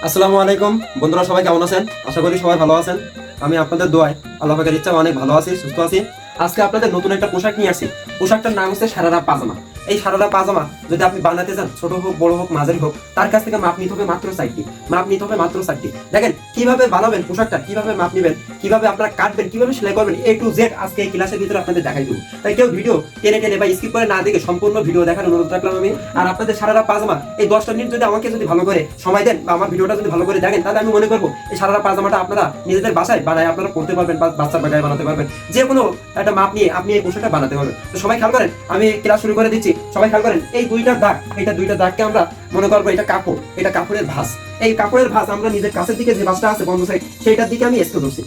আসসালামু আলাইকুম বন্ধুরা, সবাই কেমন আছেন? আশা করি সবাই ভালো আছেন। আমি আপনাদের দোয়ায় আল্লাহ পাকের ইচ্ছা অনেক ভালো আছি, সুস্থ আছি। আজকে আপনাদের নতুন একটা পোশাক নিয়ে আসছি। পোশাকটার নাম হচ্ছে সারারা পাজামা। এই সারারা পাজামা যদি আপনি বানাতে চান, ছোট হোক বড় হোক মাঝারি হোক, তার কাছ থেকে মাপ নিতে হবে মাত্র 4টি। মাপ নিতে হবে মাত্র 4টি। দেখেন কিভাবে বানাবেন পোশাকটা, কিভাবে মাপ নেবেন, কিভাবে আপনারা কাটবেন, কিভাবে সেলাই করবেন, A to Z আজকে এই ক্লাসের ভিতরে আপনাদের দেখাই দেবো। তাই কেউ ভিডিও টেনে টেনে বা স্কিপ করে না দেখে সম্পূর্ণ ভিডিও দেখার অনুরোধ রাখলাম আমি। আর আপনাদের সারারা পাজামা এই 10টা মিনিট যদি আমাকে যদি ভালো করে সময় দেন বা আমার ভিডিওটা যদি ভালো করে দেখেন, তাহলে আমি মনে করবো এই সারারা পাজামাটা আপনারা নিজেদের বাসায় বানায় আপনারা পড়তে পারবেন বা বাচ্চার বাগায় বানাতে পারবেন। যে কোনো একটা মাপ নিয়ে আপনি এই পোশাকটা বানাতে পারবেন। তো সবাই খেয়াল করেন, আমি ক্লাস শুরু করে দিচ্ছি। সবাই খেয়াল করেন, এই দুইটা দাগ, এটা দুইটা দাগকে আমরা মনে করবো এটা কাপড়, এটা কাপড়ের ভাঁজ। এই কাপড়ের ভাঁজ আমরা নিজের কাছের দিকে যে ভাঁজটা আছে বন্ধ সাইড, সেইটার দিকে আমি স্কেল ধরছি।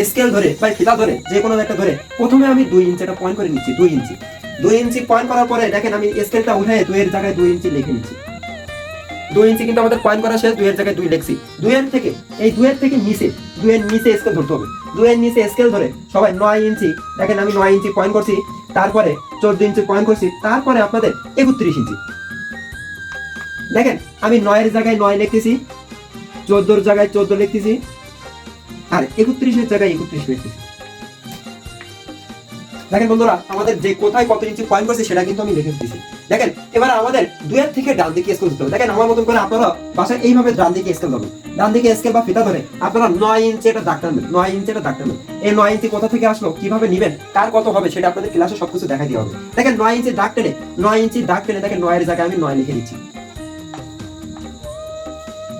স্কেল ধরে বা ফিতা ধরে যে কোনো একটা ধরে প্রথমে আমি 2 ইঞ্চি একটা পয়েন্ট করে নিচ্ছি। 2 ইঞ্চি পয়েন্ট করার পরে দেখেন আমি স্কেলটা উঠে 2 এর জায়গায় 2 ইঞ্চি লিখে নিচ্ছি। 2 ইঞ্চি কিন্তু আমাদের পয়েন্ট করা শেষ, 2 এর জায়গায় 2 লিখছি। 2 এর থেকে নিচে 2 এর নিচে স্কেল ধরতে হবে। 2 এর নিচে স্কেল ধরে সবাই 9 ইঞ্চি, দেখেন আমি 9 ইঞ্চি পয়েন্ট করছি, তারপরে 14 ইঞ্চি পয়েন্ট করছি, তারপরে আপনাদের 31 ইঞ্চি। দেখেন আমি 9 এর জায়গায় 9 লিখতেছি, 14 এর জায়গায় 14 লিখতেছি, আর 31 এর জায়গায় 31 লিখতেছি। দেখেন বন্ধুরা, আমাদের যে কোথায় কত ইঞ্চি পয়েন্ট করছে সেটা কিন্তু আমি লিখে দিয়েছি। দেখেন এবার আমাদের 2 এর থেকে ডান দিকে স্কেল দিতে হবে। দেখেন আমার মতন করে আপনারা বাসায় এইভাবে ডান দিকে স্কেল ধরবেন। ডান দিকে স্কেল বা ফিতা ধরে আপনারা 9 ইঞ্চি এটা দাগ টানবেন। 9 ইঞ্চি এটা দাগ টানবেন। এই 9 ইঞ্চি কোথা থেকে আসলো, কিভাবে নেবেন, কার কত হবে সেটা আপনাদের ক্লাসে সবকিছু দেখাই দেওয়া হবে। দেখেন 9 ইঞ্চি দাগ টেনে 9 ইঞ্চি দাগ টেনে দেখেন 9 এর জায়গায় আমি 9 লিখে দিচ্ছি।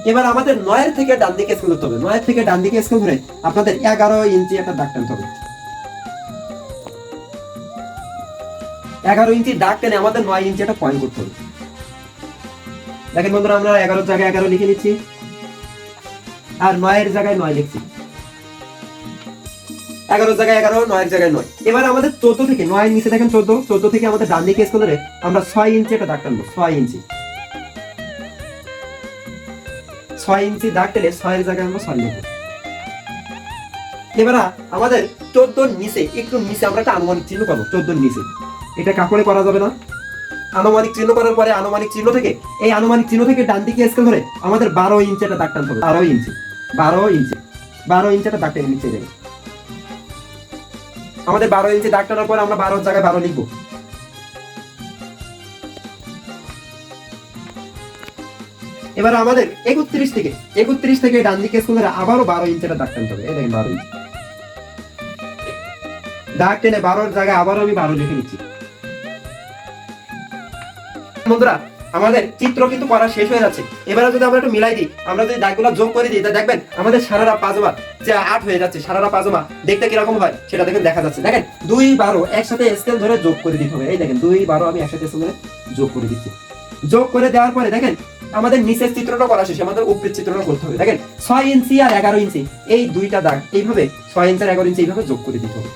এবার আমাদের 9 এর থেকে ডান দিকে স্কেল ধরতে হবে। 9 এর থেকে ডান দিকে স্কেল ধরে আপনাদের 11 ইঞ্চি একটা দাগ টানতে হবে। 11 ইঞ্চি দাগ টেনে আমাদের 9 ইঞ্চি একটা পয়েন্ট করতে হবে। দেখেন বন্ধুরা, আমরা 11 জায়গায় 11 লিখে নিচ্ছি, আর 9 এর জায়গায় 9 লিখছি। 11 জায়গায় 11, 9 এর জায়গায় 9। এবার আমাদের 14 থেকে 9 এর নিচে দেখেন 14 থেকে আমাদের ডান দিকে স্কেল ধরে আমরা 6 ইঞ্চি একটা দাগ টানবো। 6 ইঞ্চি দাগ টেনে 6 এর জায়গায় আমরা 6 লিখবো। এবার আমাদের 14 নিচে একটু নিচে আমরা একটা আনুমানিক চিহ্ন পাবো। 14 নিচে এটা কাপড়ে করা যাবে না। আনুমানিক চিহ্ন করার পরে আনুমানিক চিহ্ন থেকে ডান দিকে স্কেল ধরে আমাদের 12 ইঞ্চি একটা দাগ টানতে হবে। 12 ইঞ্চি একটা দাগ টেনে নিচে যাবে। আমাদের 12 ইঞ্চি দাগ টানার পরে আমরা 12 জায়গায় 12 লিখবো। এবার আমাদের 31 থেকে ডান দিকে স্কেল ধরে আবারও 12 ইঞ্চি একটা দাগ টানতে হবে। এই দেখেন 12 ইঞ্চি দাগ টেনে 12 জায়গায় আবারও আমি 12 লিখে নিচ্ছি। বন্ধুরা, আমাদের চিত্র কিন্তু করা শেষ হয়ে যাচ্ছে। এবারে যদি আমরা একটু মিলাই দিই, আমরা যদি দাগগুলো যোগ করে দিই, তা দেখবেন আমাদের সারারা পাজামা যে 8 হয়ে যাচ্ছে। সারারা পাজামা দেখতে কিরকম হয় সেটা দেখেন দেখা যাচ্ছে। দেখেন 2 12 একসাথে স্কেল ধরে যোগ করে দিতে হবে। এই দেখেন 2 12 আমি একসাথে স্কেল ধরে যোগ করে দিচ্ছি। যোগ করে দেওয়ার পরে দেখেন আমাদের নিচের চিত্রটা করা শেষ, আমাদের উপরের চিত্রটা করতে হবে। দেখেন 6 ইঞ্চি আর 11 ইঞ্চি এই দুইটা দাগ এইভাবে 6 ইঞ্চি আর 11 ইঞ্চি এইভাবে যোগ করে দিতে হবে।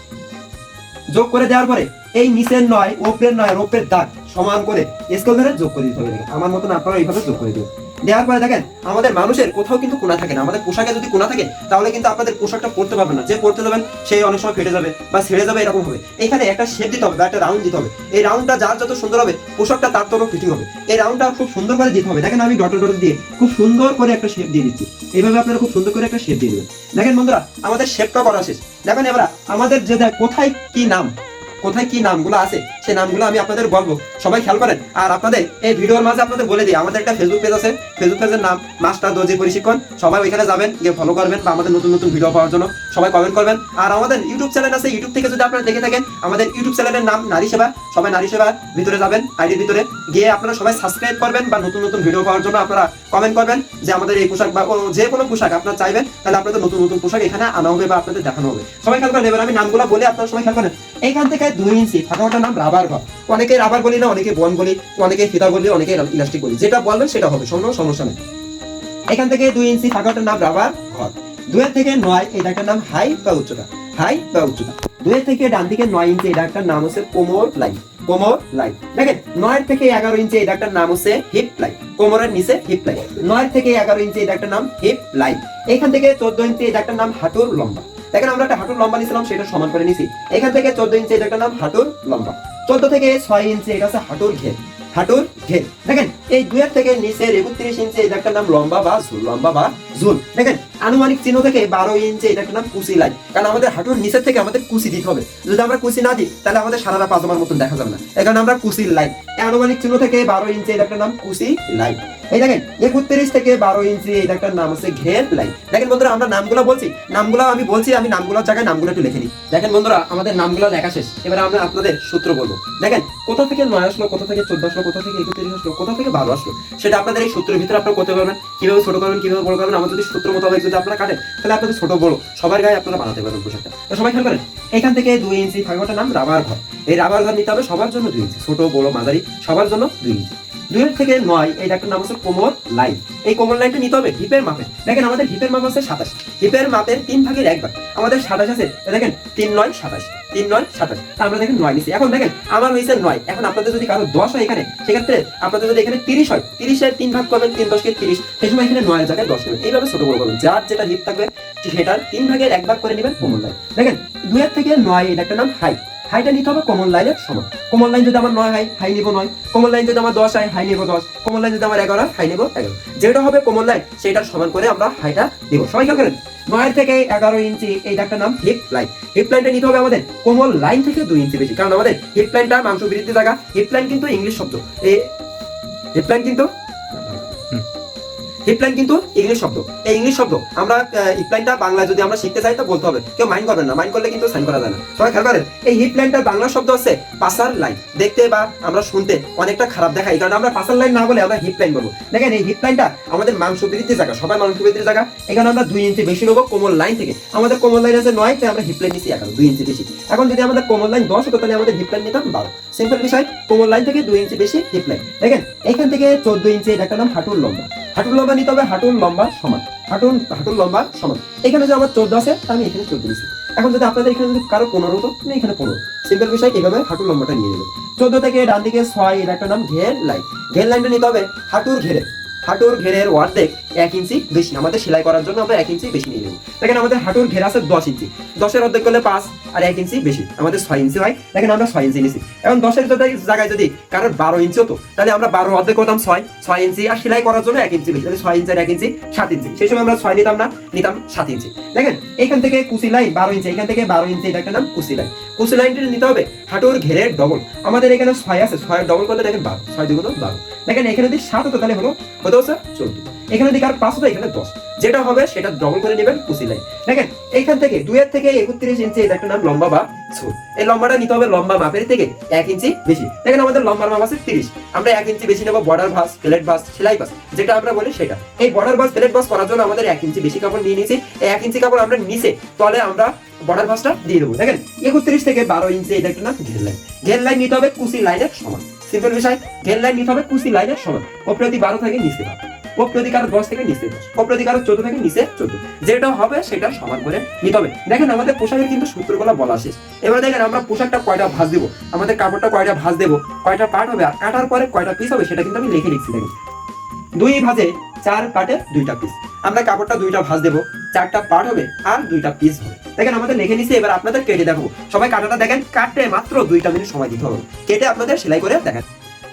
যোগ করে দেওয়ার পরে এই নিচের 9 উপরের 9 উপরের দাগ সমান করে স্কেল ধরে যোগ করে দিতে হবে। আমার মতন আপনারা এইভাবে যোগ করে দিন। দেওয়ার পরে দেখেন আমাদের মানুষের কোথাও কিন্তু কোনা থাকে না। আমাদের পোশাকে যদি কোনা থাকে তাহলে কিন্তু আপনাদের পোশাকটা পরতে পারবেন না। যে পরতে যাবেন সেই অনেক সময় ফেটে যাবে বা ছেড়ে যাবে, এরকম হবে। এখানে একটা শেপ দিতে হবে বা একটা রাউন্ড দিতে হবে। এই রাউন্ডটা যার যত সুন্দর হবে পোশাকটা তার তত ফিটিং হবে। এই রাউন্ডটা খুব সুন্দর করে দিতে হবে। দেখেন আমি ডট দিয়ে খুব সুন্দর করে একটা শেপ দিয়ে দিচ্ছি। এইভাবে আপনারা খুব সুন্দর করে একটা শেপ দিয়ে দেবেন। দেখেন বন্ধুরা, আমাদের শেপটা করা শেষ। দেখেন এবার আমাদের যে কোথায় কি নামগুলো আছে সেই নামগুলো আমি আপনাদের বলবো, সবাই খেয়াল করেন। আর আপনাদের এই ভিডিওর মাঝে আপনাদের বলে দিই, আমাদের একটা ফেসবুক পেজ আছে। ফেসবুক পেজের নাম মাস্টার দর্জি প্রশিক্ষণ। সবাই ওইখানে যাবেন, গিয়ে ফলো করবেন বা আমাদের নতুন নতুন ভিডিও পাওয়ার জন্য সবাই কমেন্ট করবেন। আর আমাদের ইউটিউব চ্যানেল আছে, ইউটিউব থেকে যদি আপনারা দেখে থাকেন, আমাদের ইউটিউব চ্যানেলের নাম নারী সেবা। সবাই নারী সেবার ভিতরে যাবেন, আইডির ভিতরে গিয়ে আপনারা সবাই সাবস্ক্রাইব করবেন বা নতুন নতুন ভিডিও পাওয়ার জন্য আপনারা কমেন্ট করবেন যে আমাদের এই পোশাক বা যে কোনো পোশাক আপনারা চাইবেন, তাহলে আপনাদের নতুন নতুন পোশাক এখানে আনা হবে বা আপনাদের দেখানো হবে। সবাই খেয়াল করেন। এবার আমি নামগুলো বলে আপনারা সবাই খেয়াল করেন। এইখান থেকে 2 ইঞ্চি ফাঁকাটার নাম রাবার ঘর। অনেকে রাবার বলি না, অনেকে বন বলি, অনেকে ফিতা বলি, অনেকে ইলাস্টিক বলি। যেটা বলবেন সেটা হবে, সমস্যা নেই। এখান থেকে 2 ইঞ্চি ফাঁকাটার নাম রাবার ঘর। 2 এর থেকে 9 এই দাগটার নাম হাই বা উচ্চতা। 2 এর থেকে ডান দিকে 9 ইঞ্চি এই দাগটার নাম হচ্ছে কোমর লাইন। দেখেন 9 এর থেকে 11 ইঞ্চি এই দাগটার নাম হচ্ছে হিপ লাইন। কোমরের নিচে হিপ লাইন। 9 এর থেকে 11 ইঞ্চি এই দাগটার নাম হিপ লাইন। এখান থেকে 14 ইঞ্চি এই দাগটার নাম হাঁটুর লম্বা। দেখেন আমরা একটা হাঁটুর লম্বা নিয়েছিলাম, সেটা সমান করে নিছি। এখান থেকে 14 ইঞ্চি এই দাগটার নাম হাঁটুর লম্বা। 14 থেকে 6 ইঞ্চি এটা হচ্ছে হাঁটুর ঘের। হাঁটুর ঘের। দেখেন এই 2 থেকে নিচের 31 ইঞ্চি এটা একটা নাম লম্বা বা ঝুল, লম্বা বা ঝুল। দেখেন আনুমানিক চিহ্ন থেকে 12 ইঞ্চি এটা একটা নাম কুচি লাইন, কারণ আমাদের হাঁটুর নিচের থেকে আমাদের কুচি দিতে হবে। যদি আমরা কুচি না দিই তাহলে আমাদের সারারা পাজামার মতন দেখা যাবে না, এই কারণে আমরা কুচির লাইন। আনুমানিক চিহ্ন থেকে 12 ইঞ্চি এটা একটা নাম কুচি লাইন। এই দেখেন 31 থেকে 12 ইঞ্চি এটা একটা নাম হচ্ছে ঘের লাইন। দেখেন বন্ধুরা আমরা নামগুলো বলছি, নামগুলো আমি বলছি, আমি নামগুলোর জায়গায় নামগুলো একটু লিখে নিই। দেখেন বন্ধুরা আমাদের নামগুলো লেখা শেষ, এবারে আমরা আপনাদের সূত্র বলবো। দেখেন কোথা থেকে 9 আসলো, কোথা থেকে 14 আসলো, কোথা থেকে 31 আসলো, কোথা থেকে 12 আসলো, সেটা আপনাদের এই সূত্রের ভিতরে আপনারা করতে পারবেন। কিভাবে ছোট করবেন, কিভাবে বড় করবেন, আমার যদি সূত্র মোতাবেক যদি আপনারা কাটেন তাহলে আপনাদের ছোট বড় সবার গায়ে আপনারা বানাতে পারবেন পোশাকটা। তো সবাই খেয়াল করেন, এখান থেকে 2 ইঞ্চি থাকবে নাম রাবার ঘর। এই রাবার ঘর নিতে হবে সবার জন্য 2 ইঞ্চি, ছোট বড় মাঝারি সবার জন্য 2 ইঞ্চি। 2 থেকে 9 এই একটা নাম হচ্ছে কোমর লাইন। এই কোমর লাইনটা নিতে হবে হিপের মাপে। দেখেন আমাদের হিপের মাপ আছে 27, হিপের মাপের 3 ভাগের 1 ভাগ আমাদের 27 আছে। দেখেন 3 9 27, 3 9 27, আমরা দেখেন 9 নিছি। এখন দেখেন আমার হইছে 9, এখন আপনাদের যদি কারো 10 হয় এখানে, সেক্ষেত্রে আপনাদের যদি এখানে 30 হয়, 30 এর 3 ভাগ করবেন, 3 10 কে 30, সেই সময় এখানে 9 এর জায়গায় 10 নেবেন। এইভাবে ছোট বড় করবেন, যার যেটা হিপ থাকবে সেটার 3 ভাগের 1 ভাগ করে নেবেন কোমর লাইন। দেখেন 2 থেকে 9 এটা একটা নাম হাই। হাইটা নিতে হবে কোমর লাইনের সমান। কোমর লাইন যদি আমার 9 হয়, হাই নিব 9। কোমর লাইন যদি আমার 10 হয়, হাই নিব 10। কোমর লাইন যদি আমার 11 হয়, হাই নিব 11। যেটা হবে কোমর লাইন সেটার সমান করে আমরা হাইটা নিব। সবাই খেয়াল করেন 9 থেকে 11 ইঞ্চি এইটা একটা নাম হিপ লাইন। হিপ লাইনটা নিতে হবে আমাদের কোমর লাইন থেকে 2 ইঞ্চি বেশি, কারণ আমাদের হিপ লাইনটা মাংস বৃদ্ধির জায়গা। হিপ লাইন কিন্তু ইংলিশ শব্দ, এই হিপ লাইন কিন্তু হিপলাইন কিন্তু ইংলিশ শব্দ। এই ইংলিশ শব্দ আমরা হিপলাইনটা বাংলা যদি আমরা শিখতে চাই তো বলতে হবে, কেউ মাইন্ড করবেন না, মাইন্ড করলে কিন্তু সাইন করা যায় না। সবাই খেয়াল করেন এই হিপলাইনটার বাংলা শব্দ হচ্ছে পাসার লাইন। দেখতে বা আমরা শুনতে অনেকটা খারাপ দেখায়, কারণ আমরা পাসার লাইন না বলে আমরা হিপলাইন বলবো। দেখেন এই হিপলাইনটা আমাদের মাংস বৃদ্ধির জায়গা, সবাই মাংস বৃদ্ধির জায়গা। এখানে আমরা 2 ইঞ্চি বেশি নেবো কোমর লাইন থেকে। আমাদের কোমর লাইন আছে 9, তাই আমরা হিপলাইন নিচ্ছি 11, 2 ইঞ্চি বেশি। এখন যদি আমাদের কোমর লাইন 10 হতো তাহলে আমাদের হিপলাইন নিতাম 12। সিম্পল বিষয়, কোমর লাইন থেকে 2 ইঞ্চি বেশি হিপলাইন। দেখেন এখান থেকে 14 ইঞ্চি এটা একটা নাম হাঁটুর লম্বা। হাঁটুর লম্বা নিতে হবে হাঁটুর লম্বা সমান, হাঁটুর লম্বা সমান। এখানে যদি আমার 14 আছে আমি এখানে 14 নিচ্ছি। এখন যদি আপনাদের এখানে যদি কারো 15 হতো আমি এখানে 15। সিম্পল বিষয়, এইভাবে হাঁটুর লম্বাটা নিয়ে নেবেন। 14 থেকে ডান দিকে 6 এর একটা নাম ঘের লাইন। ঘের লাইনটা নিতে হবে হাঁটুর ঘেরে। হাঁটুর ঘেরের অর্ধেক 1 ইঞ্চি বেশি, আমাদের সেলাই করার জন্য আমরা 1 ইঞ্চি বেশি নিয়ে নেব। দেখেন আমাদের হাঁটুর ঘের আছে 10 ইঞ্চি, 10 এর অর্ধেক করলে 5 আর 1 ইঞ্চি বেশি আমাদের 6 ইঞ্চি হয়। দেখেন আমরা 6 ইঞ্চি নিছি। এখন 10 এর জায়গায় যদি কারোর 12 ইঞ্চি হতো তাহলে আমরা 12 অর্ধেক করতাম 6 ইঞ্চি, আর সেলাই করার জন্য 1 ইঞ্চি বেশি, তাহলে 6 ইঞ্চি আর 1 ইঞ্চি 7 ইঞ্চি। সেই সময় আমরা 6 নিতাম না, নিতাম 7 ইঞ্চি। দেখেন এখান থেকে কুচি লাইন 12 ইঞ্চি, এখান থেকে 12 ইঞ্চি এটা একটা নাম কুচি লাইন। কুচি লাইনটা নিতে হবে হাঁটুর ঘেরের ডবল। আমাদের এখানে 6 আছে, 6 এর ডবল করলে দেখেন 12, 6 দুগুণ 12। দেখেন এখানে যদি 7 হতো তাহলে হতো 14। এখানে যদি কার 5 হতো এখানে 10, যেটা হবে সেটা ডবল করে নেবেন কুচি লাইন। দেখেন এইখান থেকে 2 এর থেকে 31 ইঞ্চি এটা একটা নাম লম্বা বা ঝুল। এই লম্বাটা নিতে হবে লম্বা মাপের থেকে 1 ইঞ্চি বেশি। দেখেন আমাদের লম্বার মাপ আছে 30, আমরা 1 ইঞ্চি বেশি নেব বর্ডার ভাঁজ, প্লেট ভাঁজ, সেলাই ভাঁজ, যেটা আমরা বলি সেটা। এই বর্ডার ভাঁজ, প্লেট ভাঁজ করার জন্য আমাদের 1 ইঞ্চি বেশি কাপড় নিয়ে নিয়েছি। এই 1 ইঞ্চি কাপড় আমরা নিচে তলে আমরা বর্ডার ভাঁজটা দিয়ে দেবো। দেখেন 31 থেকে 12 ইঞ্চি এটা একটা নাম ঘের লাইন। ঘের লাইন নিতে হবে কুচি লাইনের সমান। সিম্পল বিষয়, ঘের লাইন নিতে হবে কুচি লাইনের সমান। প্রতি 12 থেকে নিচে 12, প্রতি কারো 10 থেকে নিচে 10, প্রতি কারো 14 থেকে নিচে 14, যেটা হবে সেটা সমান করে নিতে হবে। দেখেন আমাদের পোশাকের কিন্তু সূত্রগুলো বলা শেষ। এবার দেখেন আমরা পোশাকটা কয়টা ভাঁজ দেবো, আমাদের কাপড়টা কয়টা ভাঁজ দেবো, কয়টা পার্ট হবে, আর কাটার পরে কয়টা পিস হবে সেটা কিন্তু আমি লিখে লিখছি। দেখেন 2 ভাঁজে 4 পার্টে 2টা পিস। আমরা কাপড়টা 2টা ভাঁজ দেবো, 4টা পার্ট হবে আর 2টা পিস হবে। দেখেন আমাদের লিখে নিছি। এবার আপনাদের কেটে দেখো, সবাই কাটাটা দেখেন, কাটতে মাত্র 2টা মিনিট সময় দিতে হবে। কেটে আপনাদের সেলাই করে দেখেন।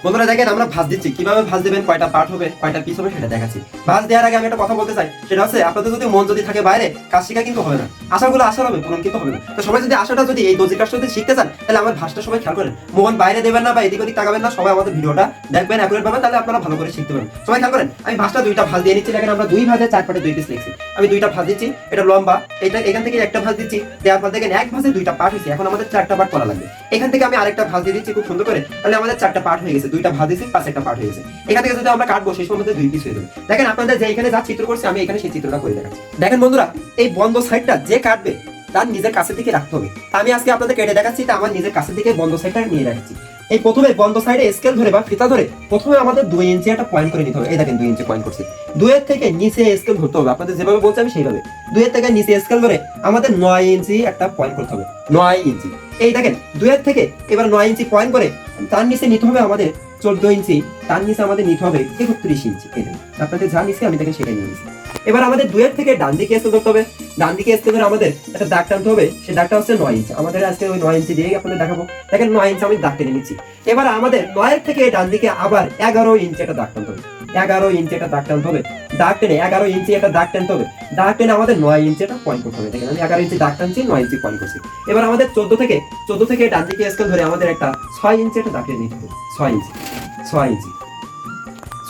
বন্ধুরা দেখেন আমরা ভাঁজ দিচ্ছি, কিভাবে ভাঁজ দেবেন, কয়টা পার্ট হবে, কয়টা পিস হবে সেটা দেখাচ্ছি। ভাঁজ দেওয়ার আগে আমি একটা কথা বলতে চাই, সেটা হচ্ছে আপনাদের যদি মন যদি থাকে বাইরে, কাজ শিখা কিন্তু হবে না, আশাগুলো আশা হবে, পূরণ কিন্তু হবে না। তো সবাই যদি আশাটা যদি এই দর্জির কাজটা যদি শিখতে চান তাহলে আমার ভাঁজটা সবাই খেয়াল করেন, মন বাইরে দেবেন না বা এদিক ওদিক তাকাবেন না, সবাই আমাদের ভিডিওটা দেখবেন অ্যাকুরেট ভাবে, তাহলে আপনারা ভালো করে শিখতে পারবেন। সবাই খেয়াল করেন, আমি ভাঁজটা 2টা ভাঁজ দিয়ে নিচ্ছি। দেখেন আমরা 2 ভাঁজে 4 পার্টে 2 পিস লিখছি। আমি 2টা ভাঁজ দিচ্ছি, এটা লম্বা, এটা এখান থেকে একটা ভাঁজ দিচ্ছি, দেওয়ার পর দেখেন 1 ভাঁজে 2টা পার্ট হয়েছে। এখন আমাদের 4টা পার্ট করা লাগবে। এখান থেকে আমি আরেকটা ভাঁজ দিয়ে দিচ্ছি খুব সুন্দর করে, তাহলে আমাদের 4টা পার্ট হয়ে গেছে। 2টা ভাঁজ দিচ্ছি, পাশে একটা পার্ট হয়ে গেছে। এখান থেকে যদি আমরা কাটবো সেই সময় 2 পিস হয়ে যাবে। দেখেন আপনাদের যে এখানে যা চিত্র করছে আমি এখানে সেই চিত্রটা করে দেখাচ্ছি। দেখেন বন্ধুরা এই বন্ধ সাইডটা যে কাটবে তার নিজের কাছের দিকে রাখতে হবে। আমি আজকে আপনাদের কেটে দেখাচ্ছি, তা আমার নিজের কাছের দিকে বন্ধ সাইডটা নিয়ে রাখছি। এই প্রথমে বন্ধ সাইডে স্কেল ধরে বা ফিতা ধরে প্রথমে আমাদের 2 ইঞ্চি একটা পয়েন্ট করে নিতে হবে। এই দেখেন 2 ইঞ্চি পয়েন্ট করছি। 2 এর থেকে নিচে স্কেল ধরতে হবে, আপনাদের যেভাবে বলছি আমি সেইভাবে। 2 এর থেকে নিচে স্কেল ধরে আমাদের 9 ইঞ্চি একটা পয়েন্ট করতে হবে, 9 ইঞ্চি। এই দেখেন 2 এর থেকে এবার 9 ইঞ্চি পয়েন্ট করে তার নিচে নিতে হবে আমাদের 14 ইঞ্চি, তার নিচে আমাদের নিতে হবে 31 ইঞ্চি। এই দেখেন আপনাদের যা নিচে আমি দেখেন সেটাই নিয়ে নিচ্ছি। এবার আমাদের 2 এর থেকে ডান দিকে স্কেল ধরতে হবে, ডান দিকে স্কেল ধরে আমাদের একটা দাগ টানতে হবে, সেই দাগটা হচ্ছে 9 ইঞ্চি। আমাদের আজকে ওই 9 ইঞ্চি দিয়ে আপনাদের দেখাবো। দেখেন 9 ইঞ্চি আমি দাগ টেনে নিচ্ছি। এবার আমাদের 9 থেকে ডান দিকে আবার 11 ইঞ্চি একটা দাগ টানতে হবে। 11 ইঞ্চি একটা দাগ টানতে হবে। দাগ টেনে 11 ইঞ্চি একটা দাগ টানতে হবে। দাগ টেনে আমাদের 9 ইঞ্চি একটা পয়েন্ট করতে হবে। দেখেন আমি 11 ইঞ্চি দাগ টানছি, 9 ইঞ্চি পয়েন্ট করছি। এবার আমাদের 14 থেকে ডান দিকে স্কেল ধরে আমাদের একটা 6 ইঞ্চি একটা দাগ টেনে নিতে হবে। 6 ইঞ্চি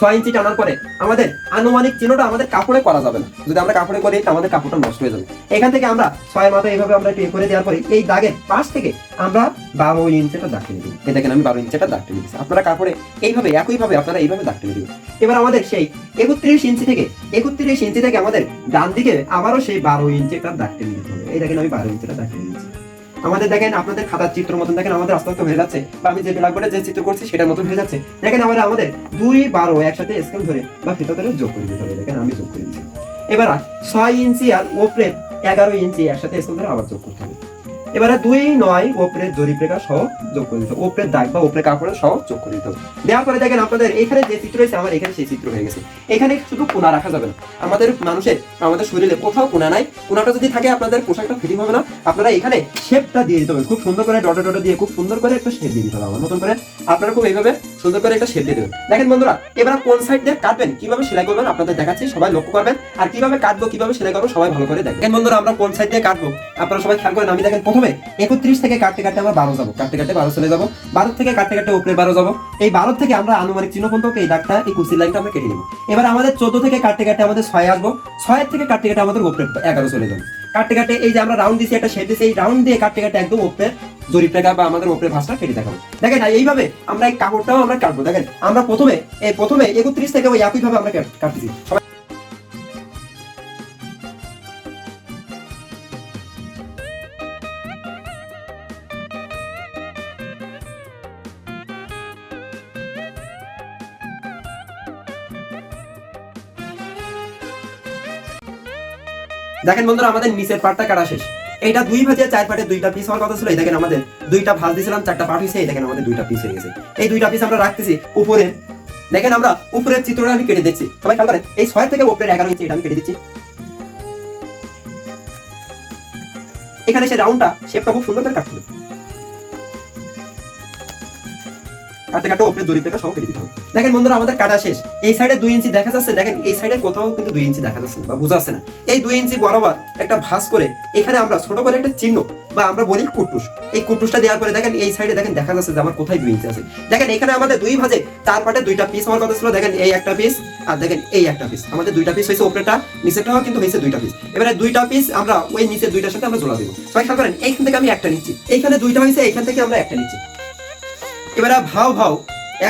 6 ইঞ্চি টানার পরে আমাদের আনুমানিক চিহ্নটা আমাদের কাপড়ে করা যাবে না। যদি আমরা কাপড়ে করি আমাদের কাপড়টা নষ্ট হয়ে যাবে। এখান থেকে আমরা 6 মাথা এইভাবে আমরা একটু করে দেওয়ার পরে এই দাগের পাশ থেকে আমরা 12 ইঞ্চিটা দাগ টেনে দিই। এই দেখেন আমি 12 ইঞ্চিটা দাগ টেনে দিচ্ছি। আপনারা কাপড়ে এইভাবে একইভাবে আপনারা এইভাবে দাগ টেনে দিবেন। এবার আমাদের সেই 31 ইঞ্চি থেকে আমাদের ডান দিকে আবারও সেই 12 ইঞ্চি একটা দাগ টেনে দিতে হবে। এই দেখেন আমি 12 ইঞ্চিটা দাগ টেনে দিচ্ছি। আমাদের দেখেন আপনাদের খাতার চিত্র মতন দেখেন আমাদের আস্তে আস্তে হয়ে যাচ্ছে, বা আমি যে ব্ল্যাকবোর্ডে যে চিত্র করছি সেটার মতন হয়ে যাচ্ছে। দেখেন আমাদের 2 12 একসাথে স্কেল ধরে বা ফিতা ধরে যোগ করে দিতে হবে। দেখেন আমি যোগ করে দিচ্ছি। এবার 6 ইঞ্চি আর উপরে 11 ইঞ্চি একসাথে স্কেল ধরে আবার যোগ করতে হবে। এবারে 2 9 উপরে জরিপ রেখা সহ যোগ করে দিতে হবে। উপরে দাগ বা উপরে কাপড়ে সহ যোগ করে দিতে হবে। দেওয়ার পরে দেখেন আপনাদের এখানে যে চিত্র রয়েছে আমার এখানে সেই চিত্র হয়ে গেছে। এখানে শুধু কোণা রাখা যাবে না। আমাদের শরীরে কোথাও কোণা নাই। কোণাটা যদি থাকে আপনাদের পোশাকটা ফিটিং হবে না। আপনারা এখানে শেপটা দিয়ে দিতে হবে। খুব সুন্দর করে ডটে ডটে দিয়ে খুব সুন্দর করে একটা শেপ দিয়ে দিতে হবে। আমার মতন করে আপনারা খুব এইভাবে সুন্দর করে একটা শেপ দিয়ে দেবেন। দেখেন বন্ধুরা, এবার কোন সাইড দিয়ে কাটবেন, কিভাবে সেলাই করবেন আপনাদের দেখাচ্ছি, সবাই লক্ষ্য করবেন। আর কিভাবে কাটবো কিভাবে সেলাই করবো সবাই ভালো করে দেখেন। বন্ধুরা আমরা কোন সাইড দিয়ে কাটবো আপনারা সবাই খেয়াল করেন। আমি দেখেন প্রথমে 31 থেকে কাটতে কাটতে আমরা 12 যাবো, কাটতে কাটতে 12 চলে যাবো। 12 থেকে কাটতে কাটতে উপরে 12 যাবো। এই 12 থেকে আমরা আনুমানিক চিহ্ন পর্যন্ত এই দাগটা এই কুচি লাইনটা আমরা কেটে নেব। এবার আমাদের 14 থেকে কাটতে কাটতে আমাদের 6 আসবো। 6 থেকে কাটতে কাটতে আমাদের উপরে 11 চলে যাবে। কাটতে কাটতে এই যে আমরা রাউন্ড দিছি একটা শেপ দিছি, এই রাউন্ড দিয়ে কাটতে কাটতে একদম উপরে জরিপ রেখা বা আমাদের উপরে ভাঁজটা কেটে দেখাবো। দেখেন এইভাবে আমরা এই কাপড়টাও আমরা কাটবো। দেখেন আমরা প্রথমে 31 থেকে ওই একইভাবে আমরা কাটতেছি। দেখেন বন্ধুরা আমাদের নিচের পার্টটা কাটা শেষ। এইটা 2 ভাজে 4 পার্টে 2টা পিস হওয়ার কথা ছিল। এই দেখেন আমাদের 2টা ভাঁজ দিয়েছিলাম, 4টা পার্ট হয়েছে। এই দেখেন আমাদের 2টা পিস হয়ে গেছে। এই 2টা পিস আমরা রাখতেছি উপরে। দেখেন আমরা উপরের চিত্রটা আমি কেটে দিচ্ছি। সবাই খেয়াল করেন, এই 6 থেকে উপরে 11 ইঞ্চি এটা আমি কেটে দিচ্ছি। এখানে সেই রাউন্ডটা শেপটা খুব সুন্দর করে কাটতে হবে। কাটতে কাটতে উপরে জরিপ রেখা সহ কেটে দিতে হবে। দেখেন বন্ধুরা আমাদের কাটা শেষ। এই সাইডে 2 ইঞ্চি দেখা যাচ্ছে। দেখেন এই সাইডে কোথাও কিন্তু 2 ইঞ্চি দেখা যাচ্ছে বা বোঝা যাচ্ছে না। এই 2 ইঞ্চি বরাবর একটা ভাঁজ করে এখানে আমরা ছোট করে একটা চিহ্ন বা আমরা বলি কুটুস, এই কুটুসটা দেওয়ার পরে দেখেন এই সাইডে দেখেন দেখা যাচ্ছে যে আমার কোথায় 2 ইঞ্চি আছে। দেখেন এখানে আমাদের 2 ভাজে 4 পার্টে 2টা পিস হওয়ার কথা ছিল। দেখেন এই একটা পিস আর দেখেন এই একটা পিস, আমাদের 2টা পিস হয়েছে। উপরেটা নিচেরটাও কিন্তু হয়েছে 2টা পিস। এবারে 2টা পিস আমরা ওই নিচের 2টার সাথে আমরা জোড়া দেব। সবাই খেয়াল করেন, এইখান থেকে আমি একটা নিচ্ছি, এইখানে 2টা হয়েছে, এইখান থেকে আমরা একটা নিচ্ছি। এবারে ভাও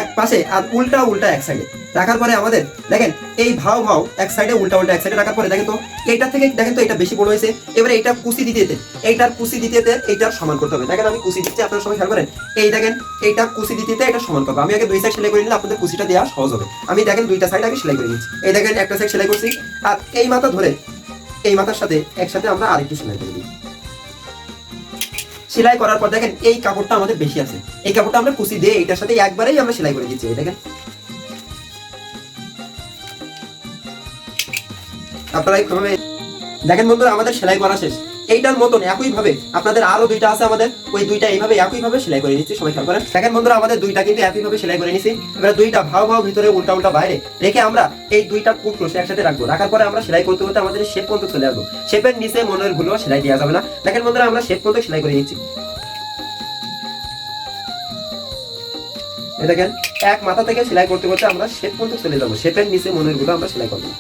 এক পাশে আর উল্টা এক সাইডে রাখার পরে আমাদের দেখেন এই ভাও এক সাইডে উল্টা এক সাইডে রাখার পরে দেখেন তো এইটা থেকে দেখেন তো এটা বেশি বড় হয়েছে। এবারে এইটা কুচি দিতে এইটার কুচি দিতে এইটার সমান করতে হবে। দেখেন আমি কুচি দিচ্ছি, আপনারা সবাই খেয়াল করেন। এই দেখেন এইটা কুচি দিতে এটা সমান করবো। আমি আগে 2 সাইড সেলাই করে নিলে আপনাদের কুচিটা দেওয়া সহজ হবে। আমি দেখেন 2টা সাইড আগে সেলাই করে নিচ্ছি। এই দেখেন একটা সাইড সেলাই করছি আর এই মাথা ধরে এই মাথার সাথে একসাথে আমরা আরেকটু সেলাই করে দিই। সেলাই করার পর দেখেন এই কাপড়টা আমাদের বেশি আছে, এই কাপড়টা আমরা কুচি দিয়ে এটার সাথে একবারেই আমরা সেলাই করে দিচ্ছি। দেখেন আপনারা এইভাবে দেখেন বন্ধুরা আমাদের সেলাই করা শেষ। এইটার মতন একইভাবে আপনাদের আরো 2টা আছে, আমাদের ওই 2টা এইভাবে একইভাবে সেলাই করে নিচ্ছি। সবাই খেয়াল করেন। দেখেন বন্ধুরা আমাদের 2টা কিন্তু একইভাবে সেলাই করে নিচ্ছি। এবার 2টা ভাও ভিতরে উল্টা বাইরে রেখে আমরা এই 2টা কুটুস একসাথে রাখবো। রাখার পরে আমরা সেলাই করতে করতে আমাদের শেপ পর্যন্ত চলে আসবো। শেপের নিচে মনের ভুলও সেলাই দেওয়া যাবে না। দেখেন বন্ধুরা আমরা শেপ পর্যন্ত সেলাই করে নিচ্ছি। দেখেন এক মাথা থেকে সেলাই করতে করতে আমরা শেপ পর্যন্ত চলে যাবো। শেপের নিচে মনের ভুলও আমরা সেলাই করবো।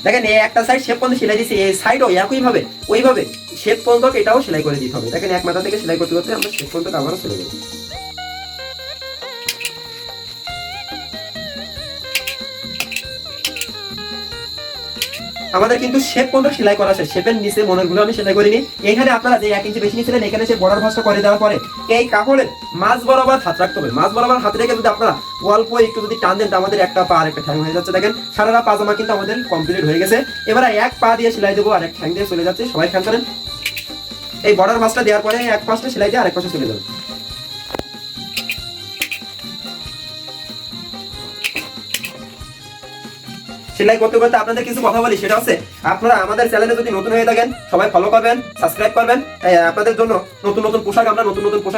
দেখেন এই একটা সাইড শেপ পর্যন্ত সেলাই দিয়েছি, এই সাইডও একইভাবে ওইভাবে শেপ পর্যন্ত এটাও সেলাই করে দিতে হবে। দেখেন এক মাথা থেকে সেলাই করতে করতে আমরা শেপ পর্যন্ত আবারও চলে যাবো। আমাদের কিন্তু শেপ পর্যন্ত সেলাই করা শেষ। শেপের নিচে মনের গুলো আমি সেলাই করিনি। এখানে আপনারা যে 1 ইঞ্চি বেশি নিয়েছিলেন এখানে সে বর্ডার ভাঁজটা করে দেওয়ার পরে এই কাপড়ের মাঝ বরাবর হাত রাখতে হবে। মাঝ বরাবর হাত রেখে যদি আপনারা অল্প একটু যদি টান দেন আমাদের একটা পা আর একটা ঠ্যাং হয়ে যাচ্ছে। দেখেন সারারা পাজামা কিন্তু আমাদের কমপ্লিট হয়ে গেছে। এবারে এক পা দিয়ে সেলাই দেবো আর এক ঠ্যাং দিয়ে চলে যাচ্ছে। সবাই খেয়াল করেন, এই বর্ডার ভাঁজটা দেওয়ার পরে এক পাশটা সেলাই দিয়ে আরেক পাশে চলে যাবে। সেলাই করতে করতে আপনাদের কিছু কথা বলি, সেটা হচ্ছে আপনারা আমাদের চ্যানেলে যদি নতুন হয়ে থাকেন সবাই ফলো করবেন, সাবস্ক্রাইব করবেন। আপনাদের জন্য নতুন নতুন পোশাক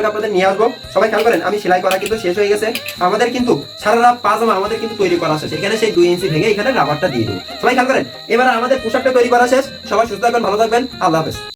আপনাদের নিয়ে আসবো। সবাই খেয়াল করেন, আমি সেলাই করা কিন্তু শেষ হয়ে গেছে। আমাদের কিন্তু সারারা পাজামা আমাদের কিন্তু তৈরি করা শেষ। এখানে সেই 2 ইঞ্চি ভেঙে এখানে রাবারটা দিয়ে দেবো। সবাই খেয়াল করেন, এবার আমাদের পোশাকটা তৈরি করা শেষ। সবাই সুস্থ থাকবেন, ভালো থাকবেন, আল্লাহ হাফেজ।